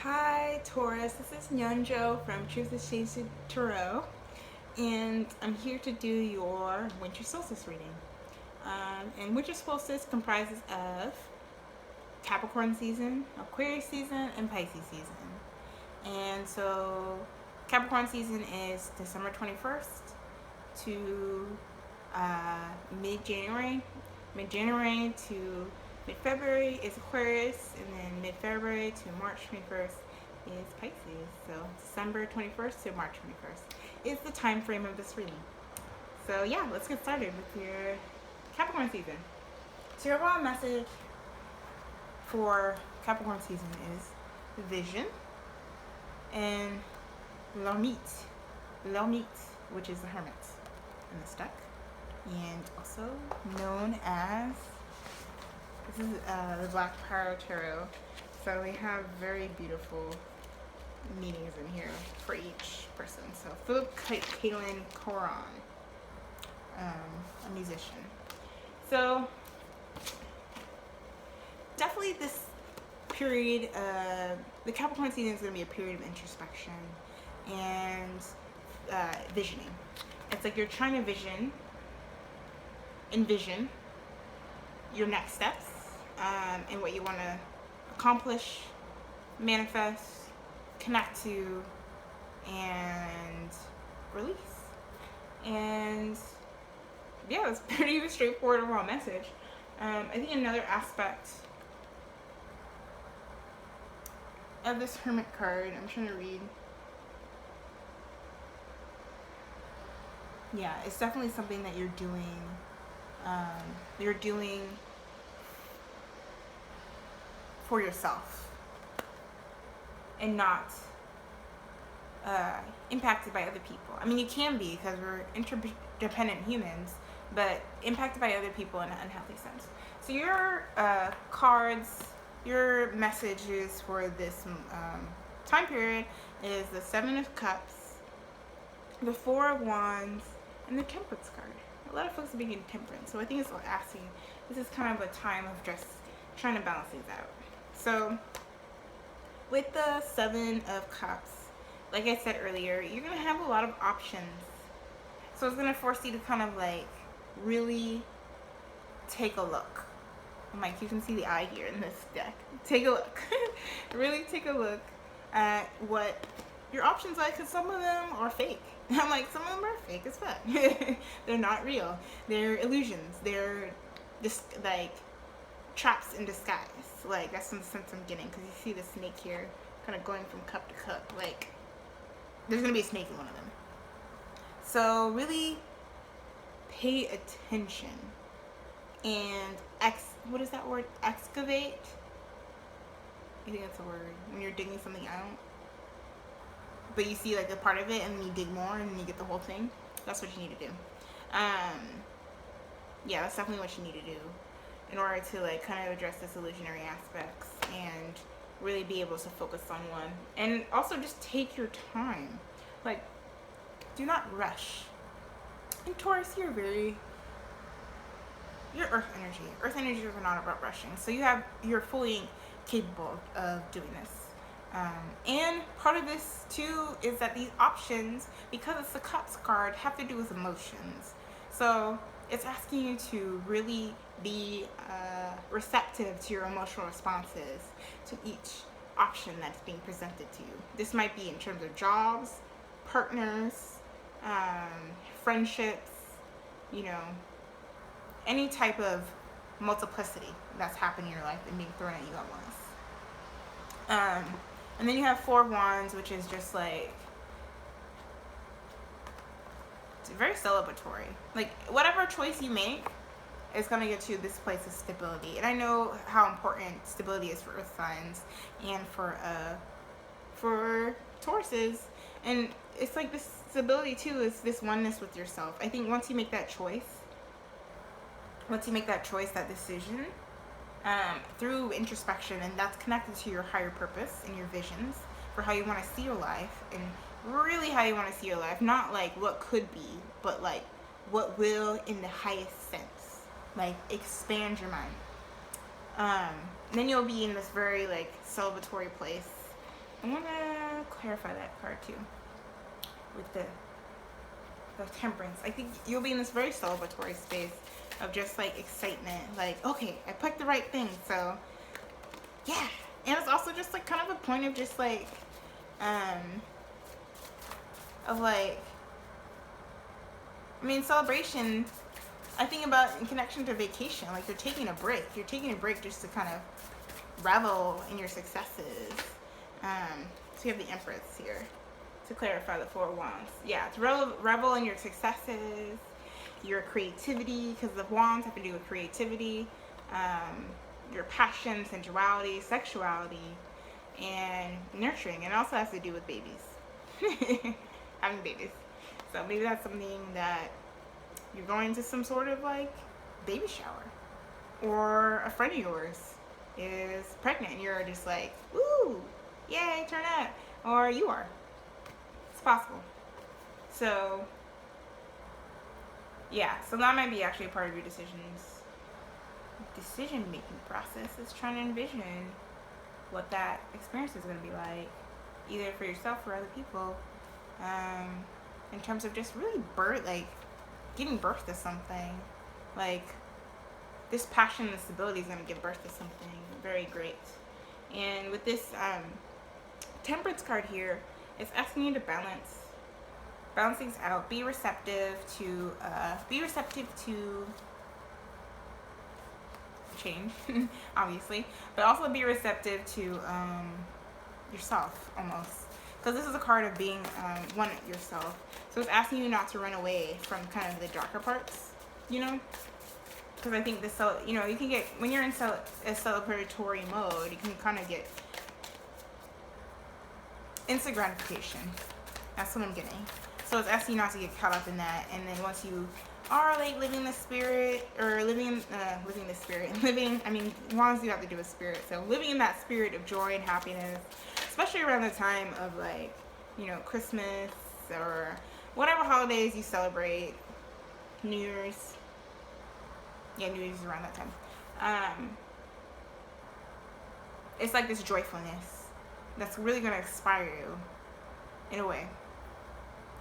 Hi Taurus, this is Nyunjo from Truth is Chasing Tarot, and I'm here to do your winter solstice reading. And winter solstice comprises of Capricorn season, Aquarius season, and Pisces season. And so Capricorn season is December 21st to mid-January. Mid-January to mid-February is Aquarius, and then mid-February to March 21st is Pisces. So December 21st to March 21st is the time frame of this reading. So yeah, let's get started with your Capricorn season. So your overall message for Capricorn season is vision and l'ermite, which is the hermit in this deck, and also known as, this is the Black Tarot Tarot. So we have very beautiful meanings in here for each person. So Philip Caitlin Coron, a musician. So definitely this period, the Capricorn season is going to be a period of introspection and visioning. It's like you're trying to envision your next steps and what you want to accomplish, manifest, connect to, and release. And yeah, it's pretty straightforward overall message. I think another aspect of this Hermit card, I'm trying to read. Yeah, it's definitely something that you're doing. You're doing for yourself and not impacted by other people. I mean, you can be, because we're interdependent humans, but impacted by other people in an unhealthy sense. So your cards, your messages for this time period is the Seven of Cups, the Four of Wands, and the Temperance card. A lot of folks are being temperance, so I think it's asking, this is kind of a time of just trying to balance things out. So with the Seven of Cups, like I said earlier, you're going to have a lot of options. So it's going to force you to kind of like really take a look. I'm like, you can see the eye here in this deck. Take a look. Really take a look at what your options are, because some of them are fake. I'm like, some of them are fake as fuck. They're not real. They're illusions. They're just like traps in disguise. Like, that's the sense I'm getting, because you see the snake here kind of going from cup to cup. Like, there's going to be a snake in one of them. So really pay attention and what is that word? Excavate? I think that's a word. When you're digging something out, but you see like a part of it, and then you dig more, and then you get the whole thing. That's what you need to do. Yeah, that's definitely what you need to do in order to like kind of address this illusionary aspects and really be able to focus on one. And also just take your time. Like, do not rush. And Taurus, you're earth energy. Earth energies are not about rushing. So you're fully capable of doing this. And part of this too is that these options, because it's the Cups card, have to do with emotions. So it's asking you to really be receptive to your emotional responses to each option that's being presented to you. This might be in terms of jobs, partners, friendships, you know, any type of multiplicity that's happening in your life and being thrown at you at once. And then you have Four of Wands, which is just like, it's very celebratory. Like, whatever choice you make is going to get you this place of stability. And I know how important stability is for earth signs and for Tauruses. And it's like this stability too is this oneness with yourself. I think once you make that choice, that decision, through introspection, and that's connected to your higher purpose and your visions for how you want to see your life, and really how you want to see your life, not like what could be, but like what will in the highest sense. Like, expand your mind. Then you'll be in this very like celebratory place I want to clarify that card too with the temperance. I think you'll be in this very celebratory space of just like excitement, like, okay, I picked the right thing, so yeah. And it's also just like kind of a point of just like of like, I mean, celebration, I think about in connection to vacation, like you're taking a break. You're taking a break just to kind of revel in your successes. So you have the Empress here to clarify the Four of Wands. Yeah, to revel in your successes, your creativity, because the Wands have to do with creativity, your passion, sensuality, sexuality, and nurturing. And it also has to do with babies, having babies. So maybe that's something that you're going to some sort of like baby shower, or a friend of yours is pregnant and you're just like, ooh, yay, turn up, or you are. It's possible. So yeah, so that might be actually a part of your decision making process, is trying to envision what that experience is going to be like, either for yourself or other people, in terms of just really giving birth to something. Like, this passion and stability is going to give birth to something very great. And with this temperance card here, it's asking you to balance things out. Be receptive to change, obviously, but also be receptive to yourself, almost. Because this is a card of being one yourself. So it's asking you not to run away from kind of the darker parts, you know? Because I think you can get, when you're in a celebratory mode, you can kind of get instant gratification. That's what I'm getting. So it's asking you not to get caught up in that. And then once you are like living the spirit, or Wands do have to do with spirit. So living in that spirit of joy and happiness, especially around the time of like, Christmas or whatever holidays you celebrate, New Year's. Yeah, New Year's is around that time. It's like this joyfulness that's really going to inspire you in a way.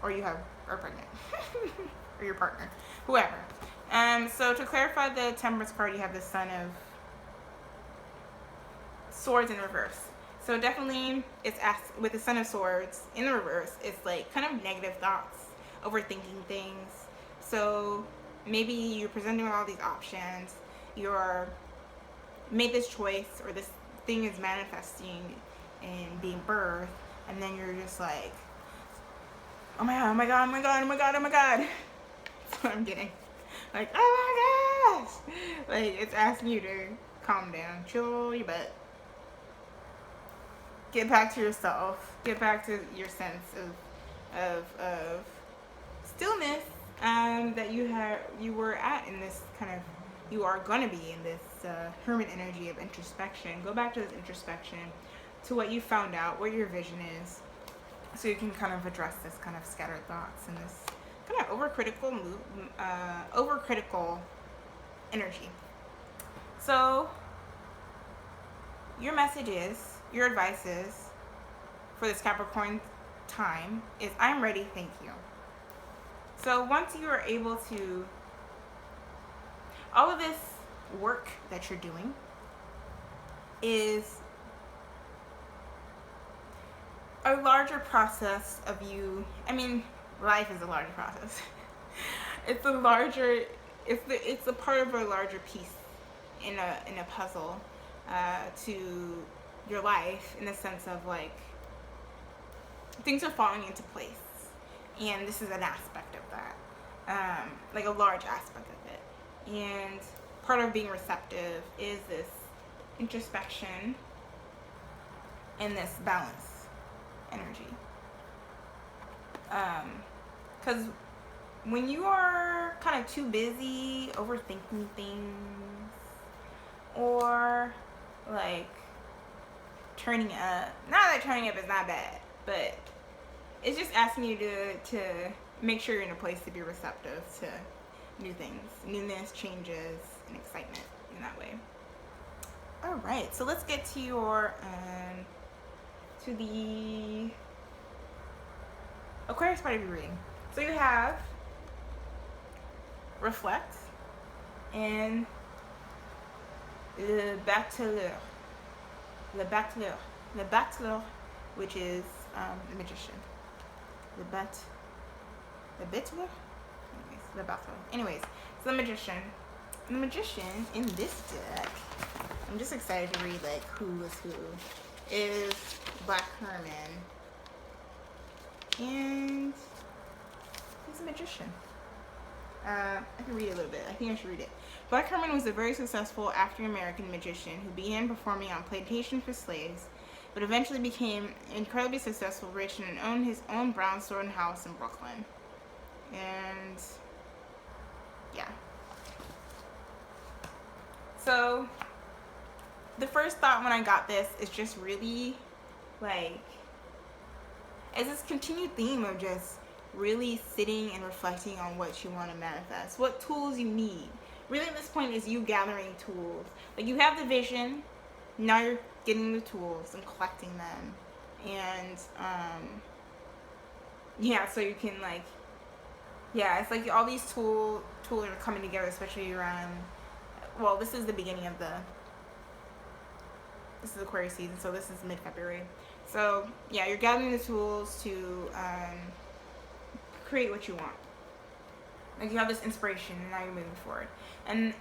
Or you are pregnant. Or your partner. Whoever. So to clarify the temperance card, you have the Son of Swords in reverse. So definitely, with the Son of Swords in the reverse, it's like kind of negative thoughts, overthinking things. So maybe you're presenting with all these options, you're made this choice, or this thing is manifesting and being birthed, and then you're just like, oh my god, oh my god, oh my god, oh my god, oh my god. That's what I'm getting. Like, oh my gosh. Like, it's asking you to calm down, chill your butt. Get back to yourself. Get back to your sense of stillness that you were at in this kind of, you are gonna be in this hermit energy of introspection. Go back to this introspection, to what you found out, what your vision is, so you can kind of address this kind of scattered thoughts and this kind of overcritical energy. So your message is, your advice is, for this Capricorn time, is I'm ready, thank you. So once you are able to, all of this work that you're doing is a larger process of you. I mean, life is a larger process. It's a part of a larger piece in a puzzle to your life, in the sense of like, things are falling into place, and this is an aspect of that, like a large aspect of it. And part of being receptive is this introspection and this balance energy, because when you are kind of too busy overthinking things, or like turning up, not that turning up is not bad, but it's just asking you to make sure you're in a place to be receptive to new things, newness, changes, and excitement in that way. All right, so let's get to your to the Aquarius part of your reading. So you have reflect and le Butler. Le Butler. Le Butler, which is the magician. Le Butler. Anyways, Le Butler. Anyways, so the magician. The magician in this deck, I'm just excited to read like who is who, is Black Herman. And he's a magician. I can read it a little bit. I think I should read it. Black Herman was a very successful African-American magician who began performing on plantations for slaves, but eventually became incredibly successful, rich, and owned his own brownstone house in Brooklyn. And yeah. So the first thought when I got this is just really like, as this continued theme of just really sitting and reflecting on what you want to manifest, what tools you need. Really at this point is you gathering tools. Like you have the vision, now you're getting the tools and collecting them. And yeah, so you can like, yeah, it's like all these tools are coming together, especially around, well, this is the beginning of this is Aquarius season, so this is mid-February. So yeah, you're gathering the tools to create what you want. Like you have this inspiration and now you're moving forward. And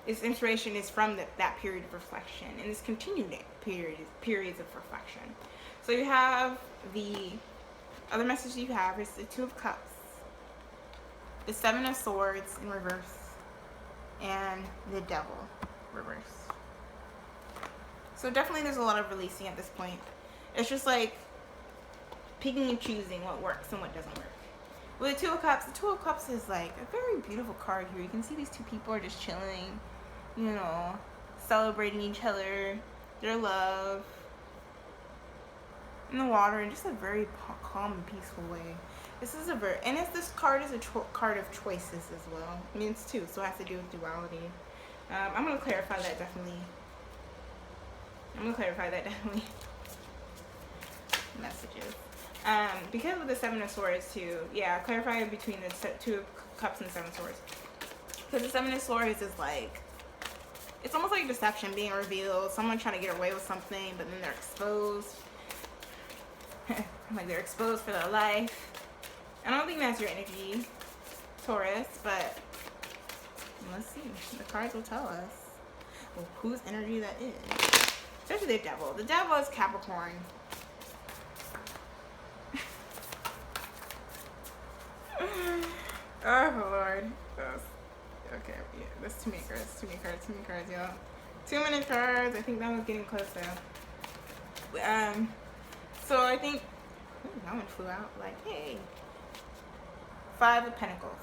this inspiration is from that period of reflection and this continued periods of reflection. So you have the other message you have is the Two of Cups, the Seven of Swords in reverse, and the Devil reverse. So definitely there's a lot of releasing at this point. It's just like picking and choosing what works and what doesn't work. With the Two of Cups is like a very beautiful card here. You can see these two people are just chilling, you know, celebrating each other, their love, in the water in just a very calm and peaceful way. This is this card is a card of choices as well. I mean, it's two, so it has to do with duality. I'm going to clarify that definitely. Messages. Because with the Seven of Swords too, yeah, clarify between the Two of Cups and the Seven of Swords. Because the Seven of Swords is like, it's almost like deception being revealed. Someone trying to get away with something, but then they're exposed. Like they're exposed for their life. I don't think that's your energy, Taurus, but let's see. The cards will tell us whose energy that is. Especially the Devil. The Devil is Capricorn. Oh Lord. Okay, yeah, that's too many cards, y'all. Too many cards. I think that one's getting closer. So I think that one flew out. Like, hey. Five of Pentacles.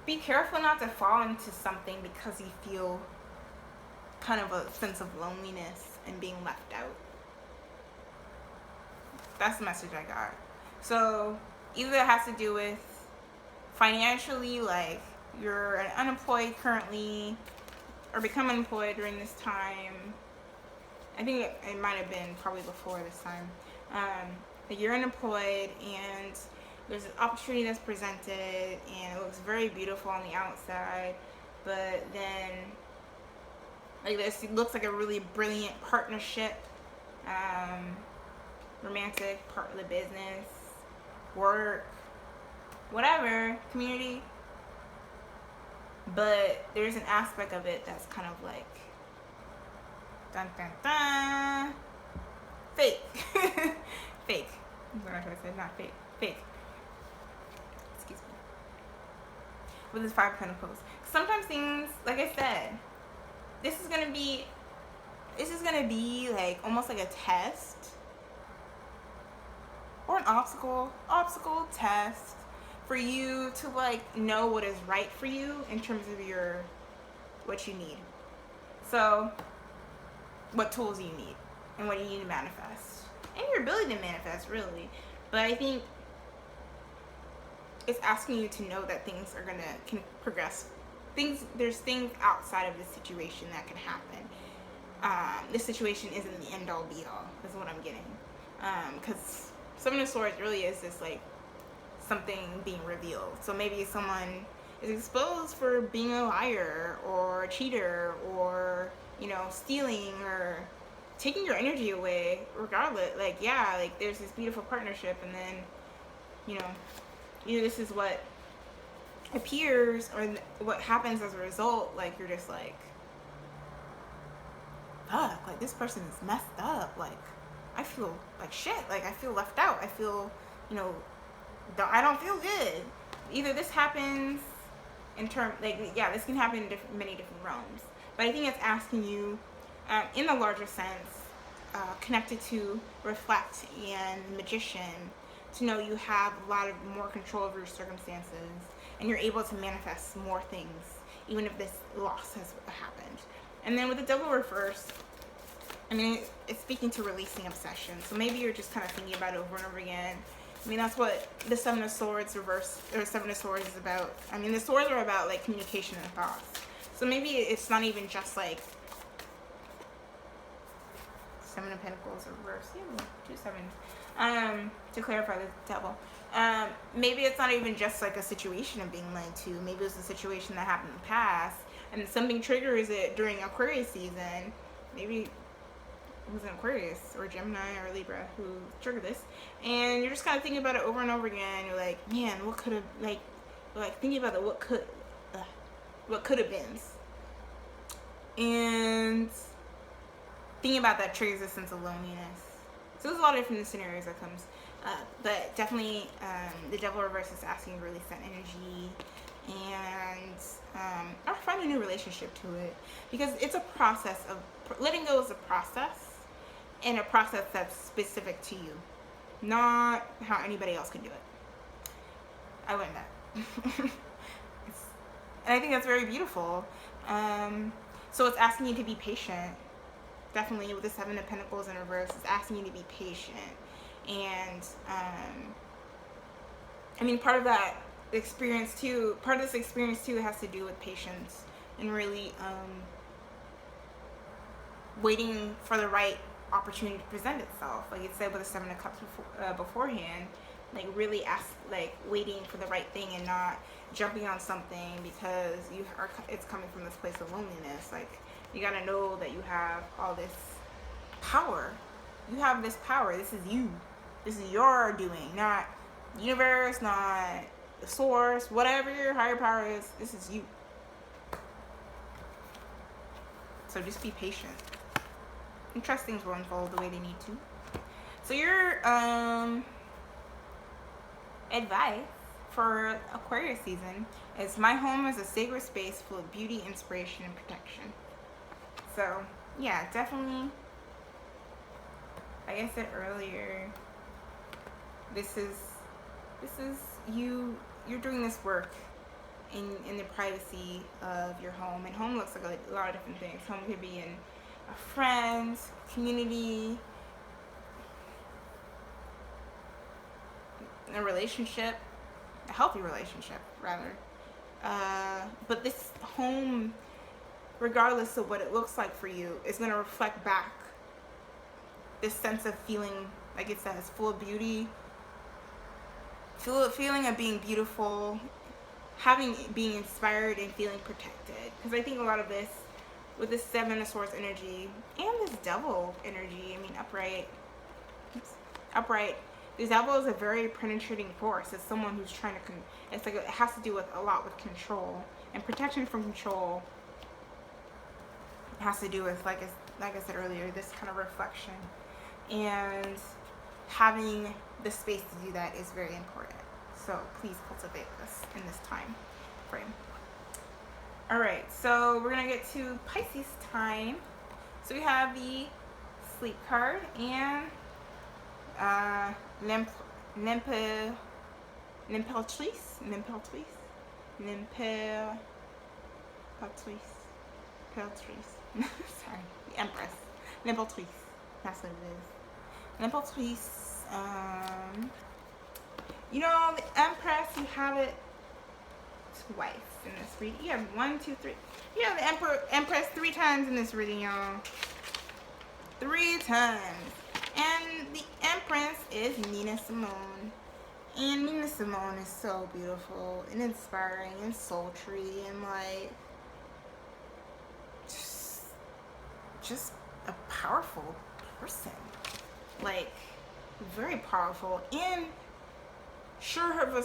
Be careful not to fall into something because you feel kind of a sense of loneliness and being left out. That's the message I got. So either it has to do with financially, like you're unemployed currently or become unemployed during this time. I think it might have been probably before this time. That you're unemployed and there's an opportunity that's presented and it looks very beautiful on the outside, but then like this looks like a really brilliant partnership, romantic part of the business, work, whatever, community, but there's an aspect of it that's kind of like dun dun dun fake. Fake. That's what I should say, not fake. Fake. Excuse me. With this Five of Pentacles. Sometimes things, like I said, this is gonna be like almost like a test or an obstacle test for you to like know what is right for you in terms of what you need. So what tools you need and what you need to manifest and your ability to manifest, really. But I think it's asking you to know that things can progress there's things outside of this situation that can happen. This situation isn't the end all be all, is what I'm getting. Because Seven of Swords really is just like something being revealed. So maybe someone is exposed for being a liar or a cheater or, you know, stealing or taking your energy away. Regardless, like, yeah, like there's this beautiful partnership, and then, you know, either this is what appears or what happens as a result. Like, you're just like, fuck, like this person is messed up. Like, I feel like shit. Like, I feel left out. I feel, you know, I don't feel good. Either this happens in terms, like, yeah, this can happen in many different realms. But I think it's asking you, in the larger sense, connected to reflect and magician, to know you have a lot of more control over your circumstances, and you're able to manifest more things, even if this loss has happened. And then with the Devil reverse, I mean, it's speaking to releasing obsession. So maybe you're just kind of thinking about it over and over again. I mean, that's what the Seven of Swords reverse, or Seven of Swords is about. I mean, the swords are about, like, communication and thoughts. So maybe it's not even just, like, Seven of Pentacles reverse. Yeah, 2 sevens. To clarify the Devil. Maybe it's not even just, like, a situation of being lied to. Maybe it's a situation that happened in the past, and something triggers it during Aquarius season. Maybe it was an Aquarius or Gemini or Libra who triggered this, and you're just kind of thinking about it over and over again. You're like, man, what could have, like thinking about the what could have been, and thinking about that triggers a sense of loneliness. So there's a lot of different scenarios that comes up, but definitely the Devil reverse is asking you to release that energy and or find a new relationship to it, because it's a process of letting go. Is a process, and a process that's specific to you, not how anybody else can do it. I learned that. And I think that's very beautiful. So it's asking you to be patient. Definitely with the Seven of Pentacles in reverse, it's asking you to be patient. And I mean, part of that experience too, part of this experience too has to do with patience and really waiting for the right opportunity to present itself. Like it said with the Seven of Cups beforehand, like really waiting for the right thing and not jumping on something because it's coming from this place of loneliness. Like, you gotta know that you have all this power. You have this power. This is you. This is your doing, not universe, not the source, whatever your higher power is. This is you. So just be patient and trust things will unfold the way they need to. So your advice for Aquarius season is: my home is a sacred space full of beauty, inspiration, and protection. So yeah, definitely, like I said earlier, this is you're doing this work in the privacy of your home. And home looks like a lot of different things. Home could be in a friend, community, a relationship, a healthy relationship rather. But this home, regardless of what it looks like for you, is going to reflect back this sense of feeling, like it says, full of beauty, feeling of being beautiful, being inspired, and feeling protected. Because I think a lot of this, with this Seven of Swords energy and this Devil energy, I mean upright, this Devil is a very penetrating force. It's someone who's trying to, it's like it has to do with a lot with control and protection from control. It has to do with, like I said earlier, this kind of reflection, and having the space to do that is very important. So please cultivate this in this time frame. All right, so we're gonna get to Pisces time. So we have the Sleep card and L'imperatrice. Sorry, the Empress. L'Imperatrice. That's what it is. L'Imperatrice. You know, the Empress, you have it twice. in this reading. You have 1, 2, 3. You have the Empress 3 times in this reading, y'all. 3 times. And the Empress is Nina Simone. And Nina Simone is so beautiful and inspiring and sultry and like just a powerful person. Like very powerful and sure of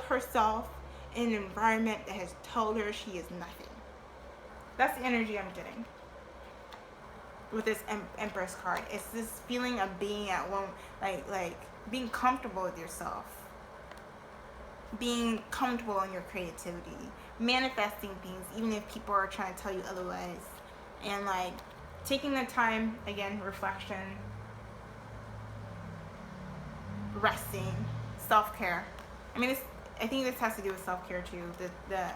herself in an environment that has told her she is nothing. That's the energy I'm getting with this Empress card. It's this feeling of being at one, like being comfortable with yourself, being comfortable in your creativity, manifesting things even if people are trying to tell you otherwise, and like taking the time, again, reflection, resting, self-care. I mean, I think this has to do with self-care too. The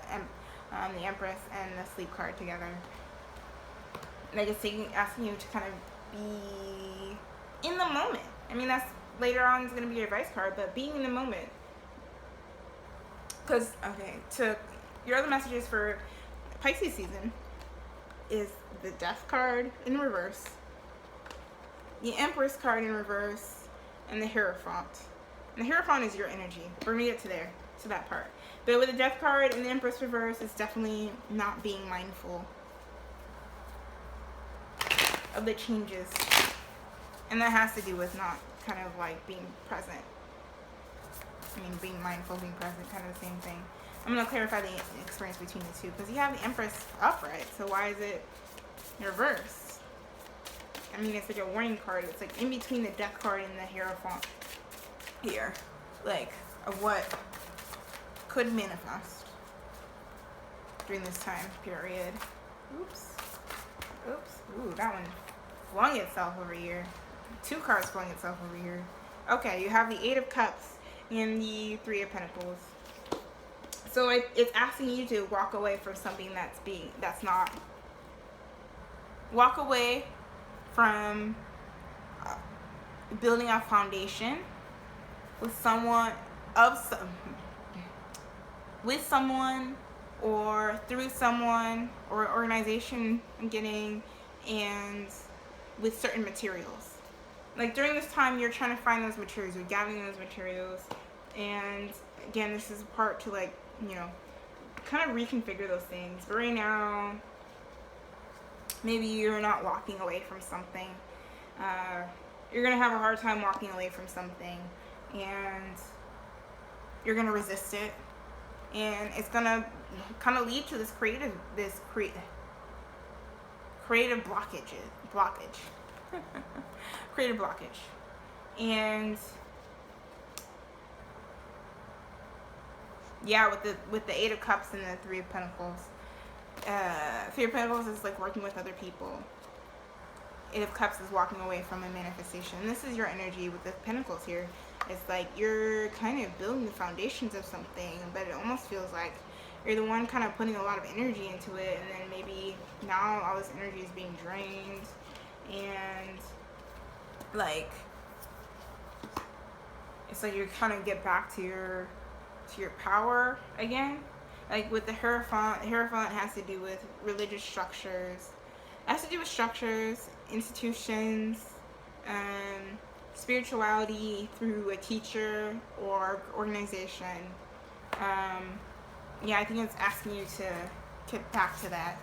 Empress and the Sleep card together. Like it's asking you to kind of be in the moment. I mean, that's later on is going to be your advice card, but being in the moment. Because, okay, to your other messages for Pisces season is the Death card in reverse, the Empress card in reverse, and the Hierophant. And the Hierophant is your energy. We're going to get to there, to that part. But with the Death card and the Empress reverse, it's definitely not being mindful of the changes. And that has to do with not kind of like being present. I mean, being mindful, being present, kind of the same thing. I'm going to clarify the experience between the two because you have the Empress upright, so why is it reverse? I mean, it's like a warning card. It's like in between the Death card and the Hierophant here, like of what could manifest during this time period. Oops. Ooh, that one flung itself over here. 2 cards flung itself over here. Okay, you have the 8 of Cups and the 3 of Pentacles. So it's asking you to walk away from something that's not. Walk away from building a foundation with someone or through someone or organization I'm getting, and with certain materials. Like during this time you're trying to find those materials, you're gathering those materials, and again this is a part to like, you know, kind of reconfigure those things. But right now maybe you're not walking away from something. You're gonna have a hard time walking away from something, and you're gonna resist it, and it's gonna kind of lead to this creative blockage creative blockage. And yeah, with the 8 of Cups and the 3 of Pentacles, 3 of Pentacles is like working with other people. 8 of Cups is walking away from a manifestation. And this is your energy with the Pentacles here. It's like you're kind of building the foundations of something, but it almost feels like you're the one kind of putting a lot of energy into it, and then maybe now all this energy is being drained, and like it's like you're kind of get back to your power again. Like with the Hierophant has to do with religious structures. It has to do with structures, institutions, spirituality through a teacher or organization. Yeah, I think it's asking you to get back to that.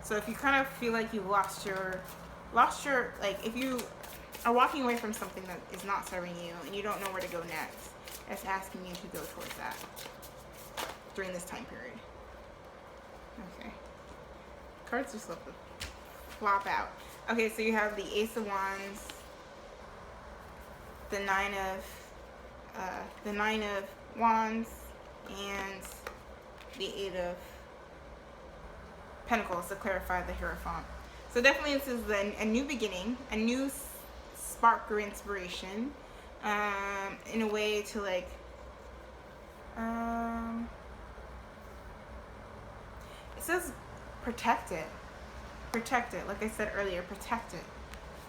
So if you kind of feel like you've lost your, like if you are walking away from something that is not serving you and you don't know where to go next, it's asking you to go towards that during this time period. Okay. Cards just love to flop out. Okay, so you have the Ace of Wands, the Nine of Wands, and the 8 of Pentacles to clarify the Hierophant. So definitely this is a new beginning, a new spark or inspiration, in a way to like, it says protect it, like I said earlier, protect it,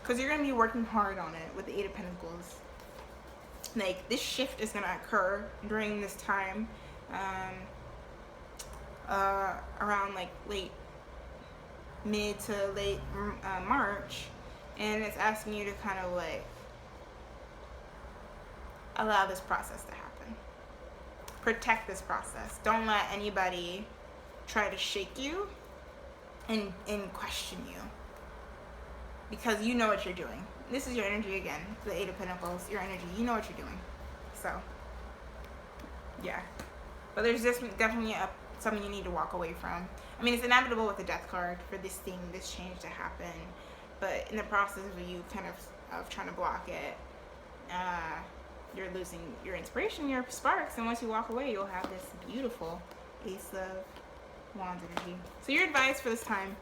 because you're going to be working hard on it with the 8 of Pentacles. Like this shift is going to occur during this time, around like mid to late March, and it's asking you to kind of like allow this process to happen. Protect this process. Don't let anybody try to shake you and question you, because you know what you're doing. This is your energy again, the Eight of Pentacles, your energy. You know what you're doing. So, yeah. But there's just definitely something you need to walk away from. I mean, it's inevitable with the Death card for this change to happen. But in the process of you kind of trying to block it, you're losing your inspiration, your sparks. And once you walk away, you'll have this beautiful Ace of Wands energy. So your advice for this time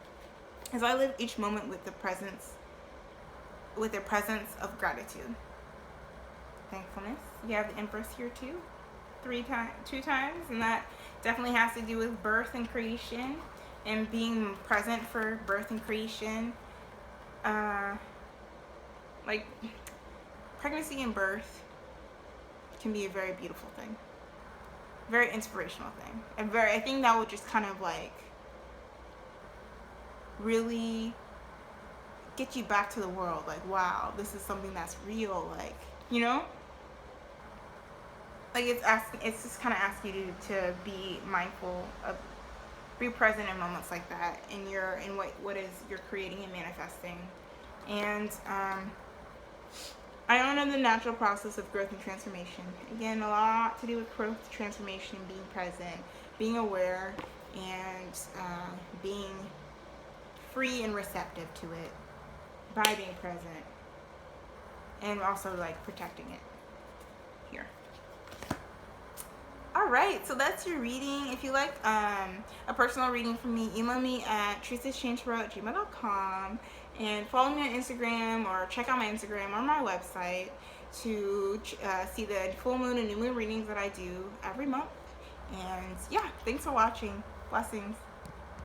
is I live each moment with the presence of gratitude. Thankfulness. You have the Empress here too. 2 times, and that definitely has to do with birth and creation and being present for birth and creation. Like pregnancy and birth can be a very beautiful thing, very inspirational thing, and I think that would just kind of like really get you back to the world. Like, wow, this is something that's real. Like, you know. Like it's just kind of asking you to be mindful of, be present in moments like that in what is you're creating and manifesting. And I honor the natural process of growth and transformation. Again, a lot to do with growth, transformation, being present, being aware, and being free and receptive to it by being present, and also like protecting it here. Alright, so that's your reading. If you like a personal reading from me, email me at truthistchangetarot@gmail.com, and follow me on Instagram, or check out my Instagram or my website to see the full moon and new moon readings that I do every month. And yeah, thanks for watching. Blessings.